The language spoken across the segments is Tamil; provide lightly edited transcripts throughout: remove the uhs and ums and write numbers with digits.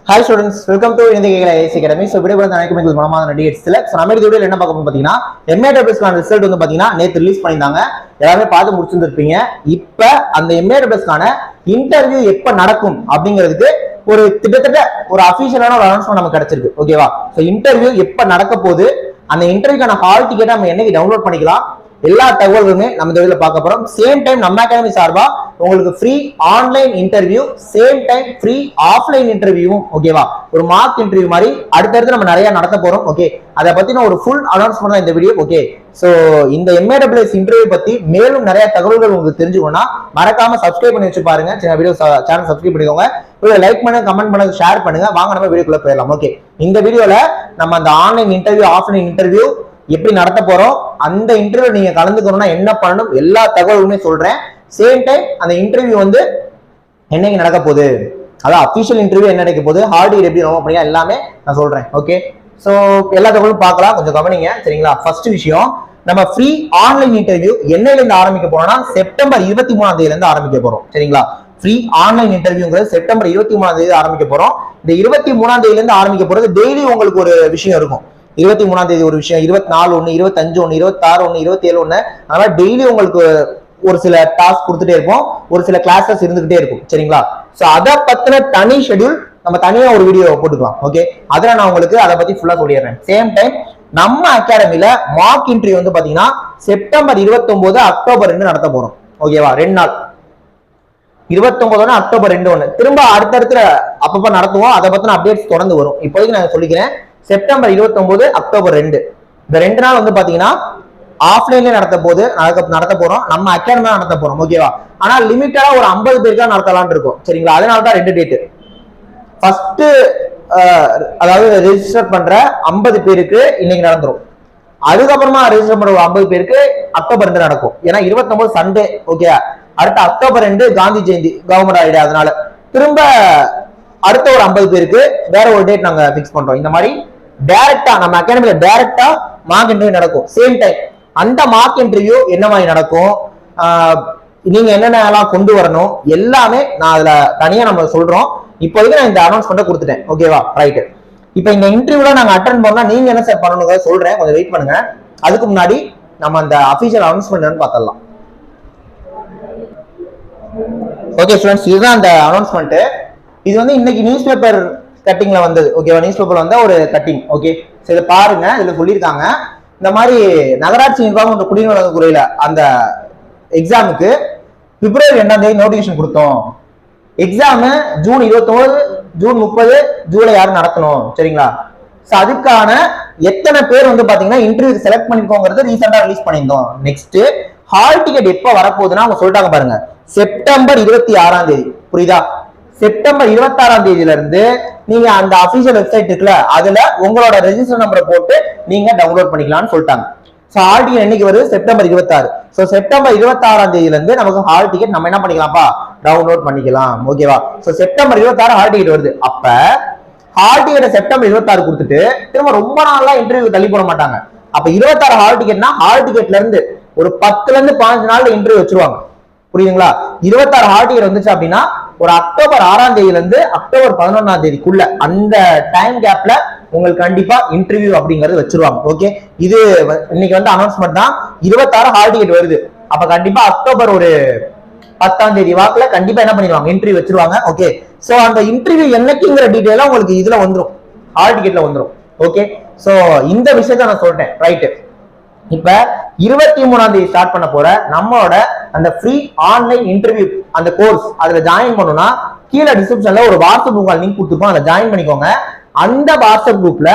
Hi students, welcome to IAS Academy. So video அனைக்கும் உங்களுக்கு மனமார்ந்த நன்றிகள். So நம்ம இந்த வீடியோல என்ன பார்க்க போறோம் பாத்தீங்கன்னா MAWSக்கான ரிசல்ட் வந்து பாத்தீங்கன்னா நேத்து ரிலீஸ் பண்ணிருந்தாங்க. எல்லாரும் பார்த்து முடிச்சிருந்திருப்பீங்க. இப்போ அந்த MAWSக்கான இன்டர்வியூ எப்ப நடக்கும் அப்படிங்கிறதுக்கு ஒரு கிட்டத்தட்ட ஒரு அபிஷியலான ஒரு அனௌன்ஸ்மென்ட் நமக்கு கிடைச்சிருக்கு. ஓகேவா? சோ இன்டர்வியூ எப்ப நடக்க போகுது, அந்த இன்டர்வியூக்கான ஹால் டிக்கெட் நம்ம என்னைக்கு டவுன்லோட் பண்ணிக்கலாம், எல்லா தகவல்களுமே நம்ம இந்த வீடியோல பார்க்க போறோம். சேம் டைம் நம்ம அகாடமி சார்பா உங்களுக்கு free online interview, same time free offline இன்டர்வியூவும் ஓகேவா, ஒரு மார்க் இன்டர்வியூ மாதிரி அடுத்தடுத்து நம்ம நிறைய நடத்த போறோம். ஓகே, அதை பத்தின ஒரு ஃபுல் அனௌன்ஸ்மெண்ட் தான் இந்த வீடியோ. ஓகே, சோ இந்த MAWS இன்டர்வியூ பத்தி மேலும் நிறைய தகவல்கள் உங்களுக்கு தெரிஞ்சுக்கணும்னா மறக்காம சப்ஸ்கிரைப் பண்ணி வச்சு பாருங்க. சின்ன வீடியோ சேனல் சப்ஸ்கிரைப் பண்ணிக்கோங்க, லைக் பண்ணுங்க, கமெண்ட் பண்ணுங்க, ஷேர் பண்ணுங்க. வாங்க நம்ம வீடியோக்குள்ள போயிடலாம். ஓகே, இந்த வீடியோல நம்ம அந்த ஆன்லைன் இன்டர்வியூ, ஆஃப்லைன் இன்டர்வியூ எப்படி நடத்த போறோம், அந்த இன்டர்வியூ நீங்க கலந்துக்கணும்னா என்ன பண்ணணும், எல்லா தகவலுமே சொல்றேன். சேம் டைம் அந்த இன்டர்வியூ வந்து என்னைக்கு நடக்க போகுது, அதான் அபிஷியல் இன்டர்வியூ என்ன நடக்க போகுது, ஹால் டிக்கெட் எப்படி ரொம்ப பண்ணியா எல்லாமே நான் சொல்றேன். ஓகே, சோ எல்லா தகவலும் பார்க்கலாம், கொஞ்சம் கவனிங்க சரிங்களா. ஃபர்ஸ்ட் விஷயம், நம்ம ஃப்ரீ ஆன்லைன் இன்டர்வியூ என்னையில இருந்து ஆரம்பிக்க போறோம்னா செப்டம்பர் 23ஆம் தேதியில இருந்து ஆரம்பிக்க போறோம் சரிங்களா. ஃப்ரீ ஆன்லைன் இன்டர்வியூங்கிறது செப்டம்பர் 23ஆம் தேதி ஆரம்பிக்க போறோம். இந்த 23ஆம் தேதியில இருந்து ஆரம்பிக்க போறது டெய்லி உங்களுக்கு ஒரு விஷயம் இருக்கும். 23ஆம் தேதி ஒரு விஷயம், 24 1, 25 1, 26 1, 27 1, அதனால டெய்லி உங்களுக்கு ஒரு சில டாஸ்க் கொடுத்துட்டே இருப்போம், ஒரு சில கிளாஸஸ் இருந்துகிட்டே இருக்கும் சரிங்களா. சோ அதை பத்தின தனி ஷெட்யூல் நம்ம தனியா ஒரு வீடியோ போட்டுக்கலாம். ஓகே, அதுல நான் உங்களுக்கு அதை பத்தி ஃபுல்லா சொல்லிடுறேன். சேம் டைம் நம்ம அகாடமில மார்க் இன்டர்வியூ வந்து பாத்தீங்கன்னா செப்டம்பர் 29 அக்டோபர் 2 நடத்த போறோம். ஓகேவா, 2 நாள், 29 அக்டோபர் 2 1 திரும்ப அடுத்தடுத்து அப்பப்ப நடத்துவோம். அதை பத்தின அப்டேட்ஸ் தொடர்ந்து வரும். இப்போதைக்கு நான் சொல்லிக்கிறேன், செப்டம்பர் 29 அக்டோபர் 2 இந்த 2 நாள் வந்து பாத்தீங்கன்னா ஆஃப்லைன்ல நடத்த போறோம், நம்ம அகாடமி நடத்த போறோம். ஓகேவா, ஆனா லிமிட்டடா ஒரு 50 பேருக்கு நடத்தலாம்னு இருக்கும் சரிங்களா. அதனால தான் 2 டேட். ஃபர்ஸ்ட் அதாவது ரெஜிஸ்டர் பண்ற 50 பேருக்கு இன்னைக்கு நடந்துரும். அதுக்கப்புறமா ரெஜிஸ்டர் பண்ற 50 பேருக்கு அக்டோபர் 2 நடக்கும். ஏன்னா 29 சண்டே. ஓகே, அடுத்த October 2 Gandhi Jayanti, government holiday. அதனால திரும்ப அடுத்த ஒரு 50 பேருக்கு வேற ஒரு டேட் நாங்க பிக்ஸ் பண்றோம். இந்த மாதிரி டைரக்டா நம்ம அகாடமில டைரக்டா மார்க் இன்டர்வியூ நடக்கும். சேம் டைம் அந்த மார்க் இன்டர்வியூ என்ன மாதிரி நடக்கும், நீங்க என்னென்னலாம் கொண்டு வரணும், எல்லாமே நான் அதுல தனியா நம்ம சொல்றோம். இப்போதைக்கு நான் இந்த அனௌன்ஸ்மெண்ட் கொடுத்துட்டேன். ஓகேவா, ரைட். இப்போ இந்த இன்டர்வியூல நாங்க அட்டென்ட் பண்ணா நீங்க என்ன சார் பண்ணணுங்க சொல்றேன், கொஞ்சம் வெயிட் பண்ணுங்க. அதுக்கு முன்னாடி நம்ம அந்த அபிஷியல் அனௌன்ஸ்மெண்ட் பார்த்தலாம். ஓகே ஸ்டூடெண்ட்ஸ், இதுதான் அந்த அனௌன்ஸ்மெண்ட். இது வந்து இன்னைக்கு நியூஸ் பேப்பர் கட்டிங்ல வந்தது. ஓகேவா, நியூஸ் பேப்பர் வந்த ஒரு கட்டிங். ஓகே, இதை பாருங்க. இதுல சொல்லியிருக்காங்க, இந்த மாதிரி நகராட்சி நிர்வாகம் குடிநீர் துறையில அந்த எக்ஸாமுக்கு பிப்ரவரி 2ஆம் தேதி நோட்டிபிகேஷன் கொடுத்தோம். எக்ஸாம் ஜூன் 29, ஜூன் 30, ஜூலை 6 நடத்தணும் சரிங்களா. அதுக்கான எத்தனை பேர் வந்து பாத்தீங்கன்னா இன்டர்வியூ செலக்ட் பண்ணிருக்கோங்கிறது ரீசெண்டா ரிலீஸ் பண்ணியிருந்தோம். நெக்ஸ்ட் ஹால் டிக்கெட் எப்ப வரப்போகுதுன்னா அவங்க சொல்லிட்டாங்க பாருங்க, செப்டம்பர் 26ஆம் தேதி. புரியுதா, செப்டம்பர் 26ஆம் தேதியில இருந்து நீங்க அந்த அபிஷியல் வெப்சைட் இருக்குல்ல, அதுல உங்களோட ரெஜிஸ்டர் நம்பரை போட்டு நீங்க டவுன்லோட் பண்ணிக்கலாம்னு சொல்லிட்டாங்க. சோ ஹால் டிக்கெட் என்னைக்கு வருது, செப்டம்பர் 26. சோ செப்டம்பர் 26ஆம் தேதியில இருந்து நமக்கு ஹால் டிக்கெட் நம்ம என்ன பண்ணிக்கலாம்ப்பா, டவுன்லோட் பண்ணிக்கலாம். ஓகேவா, சோ செப்டம்பர் 26 ஹால் டிக்கெட் வருது. அப்ப ஹால் டிக்கெட் செப்டம்பர் 26 கொடுத்துட்டு திரும்ப ரொம்ப நாள்லாம் இன்டர்வியூ தள்ளி போட மாட்டாங்க. அப்ப 26 ஹால் டிக்கெட்னா ஹால் டிக்கெட்ல இருந்து ஒரு 10ல இருந்து 15 நாள்ல இன்டர்வியூ வச்சிருவாங்க. புரியுதுங்களா, 26 ஹால் டிக்கெட் வந்துச்சு அப்படின்னா ஒரு அக்டோபர் 6ஆம் தேதியில இருந்து அக்டோபர் 11ஆம் தேதிக்குள்ள அந்த டைம் கேப்ல உங்களுக்கு கண்டிப்பா இன்டர்வியூ அப்படிங்கறது வச்சிருவாங்க. ஓகே, இது இன்னைக்கு வந்து அனௌன்ஸ்மெண்ட் தான். 26 ஹால் டிக்கெட் வருது. அப்ப கண்டிப்பா அக்டோபர் ஒரு 10ஆம் தேதி வாக்குல கண்டிப்பா என்ன பண்ணிடுவாங்க, இன்டர்வியூ வச்சிருவாங்க. ஓகே, சோ அந்த இன்டர்வியூ என்னைக்குங்கிற டீடைலா உங்களுக்கு இதுல வந்துரும், ஹால் டிக்கெட்ல வந்துரும். ஓகே, சோ இந்த விஷயத்த நான் சொல்லிட்டேன். ரைட், இப்ப 23ஆம் தேதி ஸ்டார்ட் பண்ண போற நம்மளோட அந்த ஃப்ரீ ஆன்லைன் இன்டர்வியூ அந்த கோர்ஸ், அதுல ஜாயின் பண்ணணும்னா கீழே டிஸ்கிரிப்ஷன்ல ஒரு வாட்ஸ்அப் குரூப் லிங்க் கொடுத்துருப்போம், அதுல ஜாயின் பண்ணிக்கோங்க. அந்த வாட்ஸ்அப் குரூப்ல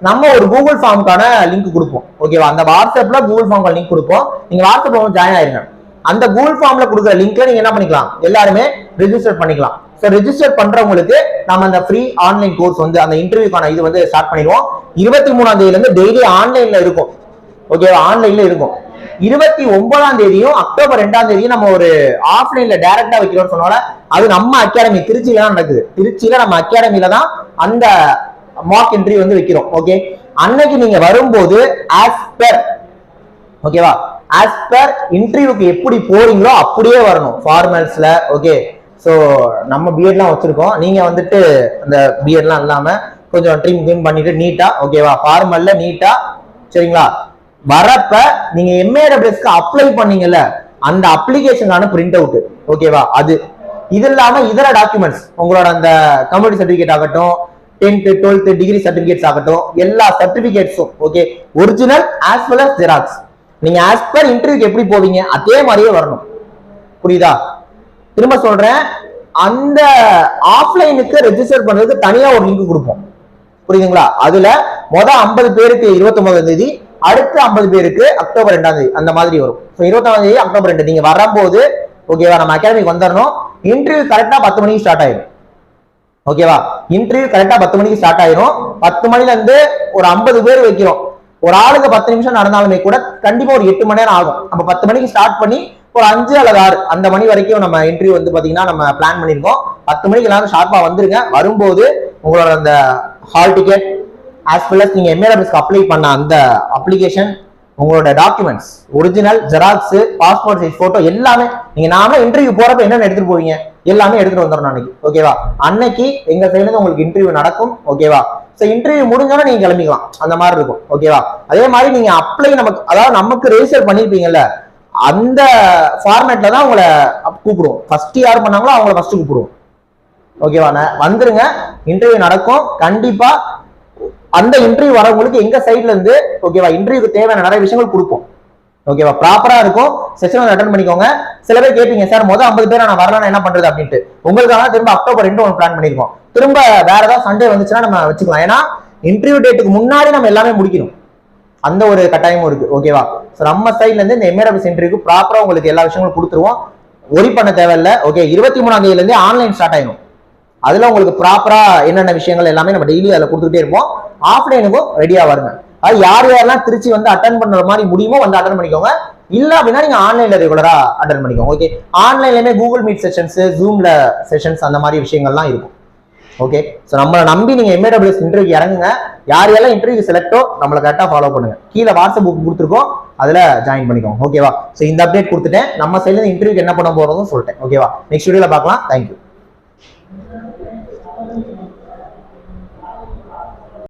நம்ம ஒரு கூகுள் ஃபார்முக்கான லிங்க் கொடுப்போம். ஓகேவா, அந்த வாட்ஸ்அப்ல கூகுள் ஃபார்ம் லிங்க் கொடுப்போம். நீங்க வாட்ஸ்அப்ல ஜாயின் ஆயிருங்க. அந்த கூகுள் ஃபார்ம்ல கொடுக்குற லிங்க்ல நீங்க என்ன பண்ணிக்கலாம், எல்லாருமே ரெஜிஸ்டர் பண்ணிக்கலாம். சோ ரெஜிஸ்டர் பண்றவங்களுக்கு நம்ம அந்த ஃப்ரீ ஆன்லைன் கோர்ஸ் வந்து அந்த இன்டர்வியூக்கான இது வந்து ஸ்டார்ட் பண்ணிடுவோம். 23ஆம் தேதியில இருந்து டெய்லி ஆன்லைன்ல இருக்கும். ஓகேவா, ஆன்லைன்ல இருக்கும். 29ஆம் தேதியும் அக்டோபர் 2ஆம் தேதியும் நம்ம ஒரு ஆஃப்லைன்ல டைரக்டா வைக்கிறோம்னு சொன்னால அது நம்ம அகாடமி திருச்சியில தான் நடக்குது. திருச்சியில நம்ம அகாடமில தான் அந்த மார்க் இன்டர்வியூ வந்து வைக்கிறோம். ஓகே, அன்னைக்கு நீங்க வரும்போது ஆஸ் பெர், ஓகேவா, ஆஸ் பெர் இன்டர்வியூக்கு எப்படி போறீங்களோ அப்படியே வரணும் ஃபார்மல்ஸ்ல. ஓகே, ஸோ நம்ம பிஎட்லாம் வச்சிருக்கோம், நீங்க வந்துட்டு அந்த பிஎட்லாம் இல்லாம கொஞ்சம் ட்ரிம் பண்ணிட்டு நீட்டா, ஓகேவா, ஃபார்மல்ல நீட்டா, சரிங்களா, வரப்ப நீங்க எம்ஏடபிள்யூஎஸ்க்கு அப்ளை பண்ணீங்கல்ல அந்த அப்ளிகேஷனான பிரிண்ட் அவுட், ஓகேவா, அது இது இல்லாம இதர டாக்குமெண்ட்ஸ் உங்களோட அந்த கம்யூனிட்டி சர்டிபிகேட் ஆகட்டும், 10th 12th டிகிரி சர்டிபிகேட்ஸ் ஆகட்டும், எல்லா சர்டிபிகேட்ஸும் okay, original as well as xerox. நீங்க ஆஸ் பர் இன்டர்வியூக்கு எப்படி போவீங்க அதே மாதிரியே வரணும், புரியுதா? திரும்ப சொல்றேன், அந்த ஆஃப்லைனுக்கு ரெஜிஸ்டர் பண்றதுக்கு தனியா ஒரு லிங்க் கொடுப்போம், புரியுதுங்களா? அதுல 50 பேருக்கு 29ஆம் தேதி, அடுத்த 50 பேருக்கு அக்டோபர் 2ஆம் தேதி, அந்த மாதிரி வரும். 29ஆம் தேதி அக்டோபர் 2 நீங்க வரும்போது, ஓகேவா, நம்ம அகாடமிக்கு வந்துடணும். இன்டர்வியூ கரெக்டா 10 மணிக்கு ஸ்டார்ட் ஆயிடும், ஓகேவா, இன்டர்வியூ கரெக்டா 10 மணிக்கு ஸ்டார்ட் ஆயிரும். 10 மணில இருந்து ஒரு 50 பேர் வைக்கிறோம். ஒரு ஆளுக்கு 10 நிமிஷம் நடந்தாலுமே கூட கண்டிப்பா ஒரு 8 மணி நேரம் ஆகும். நம்ம 10 மணிக்கு ஸ்டார்ட் பண்ணி ஒரு 5 அல்லது 6 அந்த மணி வரைக்கும் நம்ம இன்டர்வியூ வந்து பாத்தீங்கன்னா நம்ம பிளான் பண்ணிருக்கோம். 10 மணிக்கு எல்லாரும் ஷார்ப்பா வந்துருங்க. வரும்போது உங்களோட அந்த hall ticket as well as நீங்க எம்ஏடபிள்யூஎஸ்க்கு அப்ளை பண்ண அந்த அப்ளிகேஷன், உங்களோட documents, original xerox, passport size photo எல்லாமே, நீங்க நாம இன்டர்வியூ போறப்ப என்னென்ன எடுத்துட்டு போவீங்க எல்லாமே எடுத்துட்டு வந்துடணும் அன்னைக்கு, ஓகேவா? அன்னைக்கு எங்க சைடுல இருந்து உங்களுக்கு இன்டர்வியூ நடக்கும், ஓகேவா? சோ இன்டர்வியூ முடிஞ்சோன்னா நீங்க கிளம்பிக்கலாம், அந்த மாதிரி இருக்கும், ஓகேவா? அதே மாதிரி நீங்க அப்ளை நமக்கு, அதாவது நமக்கு ரெஜிஸ்டர் பண்ணிருப்பீங்கல்ல அந்த ஃபார்மேட்ல தான் உங்களை கூப்பிடுவோம். ஃபர்ஸ்ட் யார் பண்ணாங்களோ அவங்கள ஃபர்ஸ்ட் கூப்பிடுவோம், ஓகேவா? வந்துருங்க, இன்டர்வியூ நடக்கும் கண்டிப்பா. அந்த இன்டர்வியூ வரவங்களுக்கு எங்க சைட்ல இருந்து, ஓகேவா, இன்டர்வியூக்கு தேவையான நிறைய விஷயங்கள் கொடுப்போம், ஓகேவா? ப்ராப்பரா இருக்கும். செஷன் அட்டெண்ட் பண்ணிக்கோங்க. சில பேர் கேட்பீங்க, சார் 50 பேர் நான் வரலாம் என்ன பண்றது அப்படின்ட்டு. உங்களுக்காக திரும்ப அக்டோபர் 2 ஒன்று பிளான் பண்ணிருக்கோம். திரும்ப வேற ஏதாவது சண்டே வந்துச்சுன்னா நம்ம வச்சுக்கலாம். ஏன்னா இன்டர்வியூ டேட்டுக்கு முன்னாடி நம்ம எல்லாமே முடிக்கணும், அந்த ஒரு கட்டாயமும் இருக்கு, ஓகேவா? ஸோ நம்ம சைட்ல இருந்து இந்த எம்ஏடபிள்யூஎஸ் இன்டர்வியூக்கு ப்ராப்பரா உங்களுக்கு எல்லா விஷயங்களும் கொடுத்துருவோம். ஒரி பண்ண தேவையில்லை, ஓகே? 23ஆம் தேதியில இருந்தே ஆன்லைன் ஸ்டார்ட் ஆயிடும். அதுல உங்களுக்கு ப்ராப்பரா என்னென்ன விஷயங்கள் எல்லாமே நம்ம டெய்லி அதில் கொடுத்துட்டே இருப்போம். ஆஃப்லைனுக்கும் ரெடியா வருங்க. அது யார் யாரெல்லாம் திருச்சி வந்து அட்டன் பண்ற மாதிரி முடியுமோ வந்து அட்டன் பண்ணிக்கோங்க. இல்ல அப்படின்னா நீங்க ஆன்லைன்ல ரெகுலரா அட்டன் பண்ணிக்கோங்க, ஓகே? ஆன்லைன்லயுமே கூகுள் மீட் செஷன்ஸ், ஜூம்ல செஷன்ஸ், அந்த மாதிரி விஷயங்கள்லாம் இருக்கும், ஓகே? ஸோ நம்மளை நம்பி நீங்க எம்ஏடபிள்யூஎஸ் இன்டர்வியூ இறங்குங்க. யார் யாரெல்லாம் இன்டர்வியூ செலக்டோ நம்மளை கரெக்டாக ஃபாலோ பண்ணுங்க. கீழே வாட்ஸ்அப் புக் கொடுத்துருக்கோம், அதுல ஜாயின் பண்ணிக்கோங்க, ஓகேவா? ஸோ இந்த அப்டேட் கொடுத்துட்டேன். நம்ம சைட்ல இன்டர்வியூக்கு என்ன பண்ண போறதும் சொல்லிட்டேன், ஓகேவா? நெக்ஸ்ட் வீடியோல பார்க்கலாம். தேங்க்யூ.